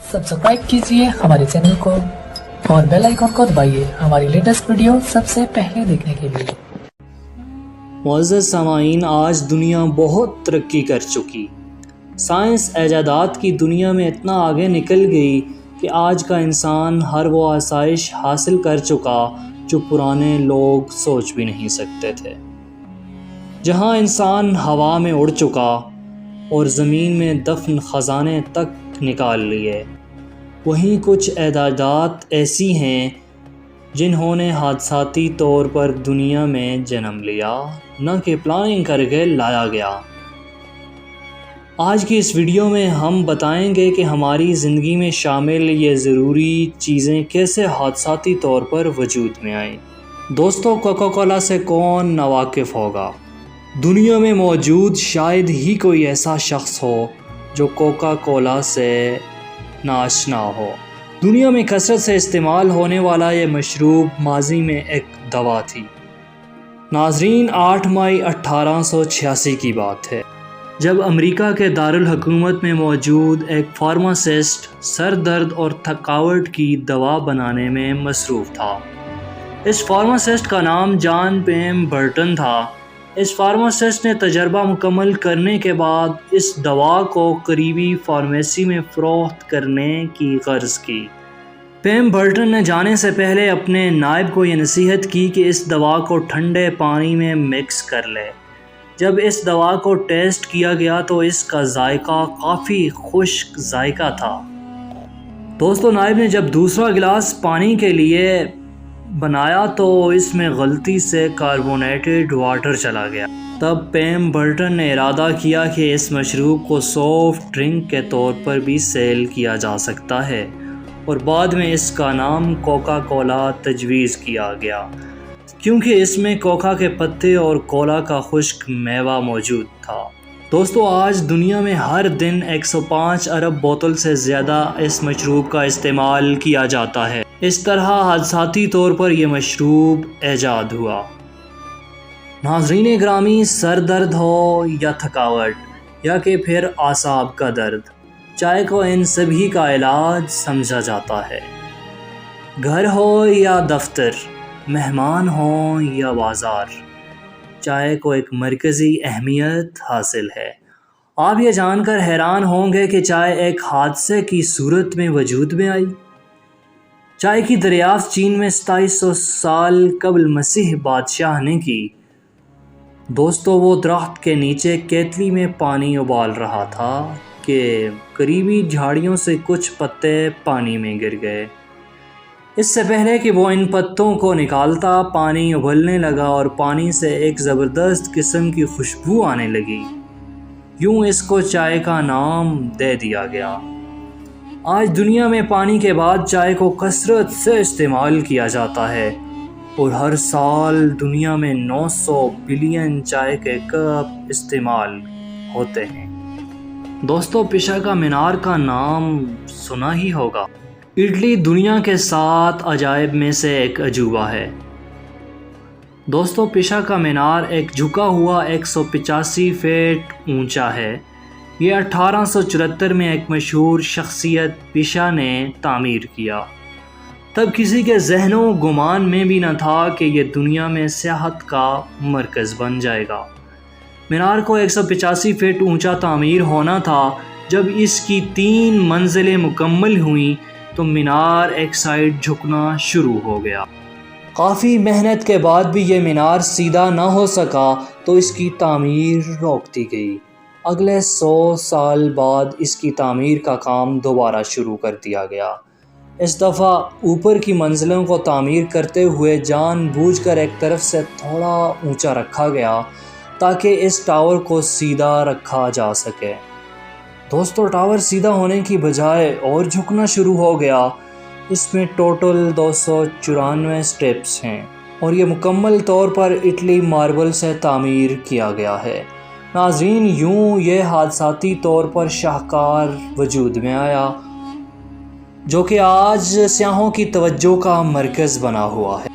Subscribe कीजिए हमारे channel को और बेल आइकन को दबाइए हमारी लेटेस्ट वीडियो सबसे पहले देखने के लिए। मुअज़्ज़ज़ सामाईन, आज दुनिया बहुत तरक्की कर चुकी। साइंस ऐजादात की दुनिया में इतना आगे निकल गई कि आज का इंसान हर वो आसाइश हासिल कर चुका जो पुराने लोग सोच भी नहीं सकते थे। जहां इंसान हवा में उड़ चुका और ज़मीन में दफन ख़जाने तक निकाल लिए, वहीं कुछ ऐजादात ऐसी हैं जिन्होंने हादसाती तौर पर दुनिया में जन्म लिया, न कि प्लानिंग करके लाया गया। आज की इस वीडियो में हम बताएंगे कि हमारी ज़िंदगी में शामिल ये ज़रूरी चीज़ें कैसे हादसाती तौर पर वजूद में आईं। दोस्तों, कोका कोला से कौन नावाकिफ़ होगा। दुनिया में मौजूद शायद ही कोई ऐसा शख्स हो जो कोका कोला से नाआशना हो। दुनिया में कसरत से इस्तेमाल होने वाला ये मशरूब माजी में एक दवा थी। नाज़रीन, 8 मई 1886 की बात है, जब अमेरिका के दारुल हुकूमत में मौजूद एक फार्मासिस्ट सर दर्द और थकावट की दवा बनाने में मसरूफ़ था। इस फार्मासिस्ट का नाम जॉन पेम बर्टन था। इस फार्मासिस्ट ने तजर्बा मुकम्मल करने के बाद इस दवा को करीबी फार्मेसी में फ़रोख्त करने की गर्ज़ की। पेम बर्टन ने जाने से पहले अपने नायब को ये नसीहत की कि इस दवा को ठंडे पानी में मिक्स कर ले। जब इस दवा को टेस्ट किया गया तो इसका जायका काफ़ी खुश्क जायका था। दोस्तों, नायब ने जब दूसरा गिलास पानी के लिए बनाया तो इसमें गलती से कार्बोनेटेड वाटर चला गया। तब पेम बर्टन ने इरादा किया कि इस मशरूब को सॉफ्ट ड्रिंक के तौर पर भी सेल किया जा सकता है और बाद में इसका नाम कोका कोला तजवीज़ किया गया, क्योंकि इसमें कोका के पत्ते और कोला का खुश्क मेवा मौजूद था। दोस्तों, आज दुनिया में हर दिन 105 अरब बोतल से ज़्यादा इस मशरूब का इस्तेमाल किया जाता है। इस तरह हादसाती तौर पर यह मशरूब ऐजाद हुआ। नाज़रीन ग्रामी, सर दर्द हो या थकावट या कि फिर आसाब का दर्द, चाय को इन सभी का इलाज समझा जाता है। घर हो या दफ्तर, मेहमान हो या बाज़ार, चाय को एक मरकज़ी अहमियत हासिल है। आप ये जानकर हैरान होंगे कि चाय एक हादसे की सूरत में वजूद में आई। चाय की दरियाफ्त चीन में 2700 साल कबल मसीह बादशाह ने की। दोस्तों, वो दरख्त के नीचे केतली में पानी उबाल रहा था कि करीबी झाड़ियों से कुछ पत्ते पानी में गिर गए। इससे पहले कि वो इन पत्तों को निकालता, पानी उबलने लगा और पानी से एक ज़बरदस्त किस्म की खुशबू आने लगी। यूँ इसको चाय का नाम दे दिया गया। आज दुनिया में पानी के बाद चाय को कसरत से इस्तेमाल किया जाता है और हर साल दुनिया में 900 बिलियन चाय के कप इस्तेमाल होते हैं। दोस्तों, पिसा का मीनार का नाम सुना ही होगा। इटली दुनिया के 7 अजायब में से एक अजूबा है। दोस्तों, पिसा का मीनार एक झुका हुआ 185 फीट ऊंचा है। ये 1874 में एक मशहूर शख्सियत पिसा ने तामीर किया। तब किसी के ज़हनों गुमान में भी न था कि ये दुनिया में सियाहत का मरकज़ बन जाएगा। मीनार को 185 फीट ऊंचा तामीर होना था। जब इसकी 3 मंजिलें मुकम्मल हुई तो मीनार एक साइड झुकना शुरू हो गया। काफ़ी मेहनत के बाद भी ये मीनार सीधा ना हो सका तो इसकी तामीर रोक दी गई। अगले 100 साल बाद इसकी तामीर का काम दोबारा शुरू कर दिया गया। इस दफ़ा ऊपर की मंजिलों को तामीर करते हुए जानबूझकर एक तरफ से थोड़ा ऊंचा रखा गया ताकि इस टावर को सीधा रखा जा सके। दोस्तों, टावर सीधा होने की बजाय और झुकना शुरू हो गया। इसमें टोटल 294 स्टेप्स हैं और ये मुकम्मल तौर पर इटली मार्बल से तामीर किया गया है। नाज़रीन, यूँ ये हादसाती तौर पर शाहकार वजूद में आया जो कि आज सियाहों की तवज्जो का मरकज़ बना हुआ है।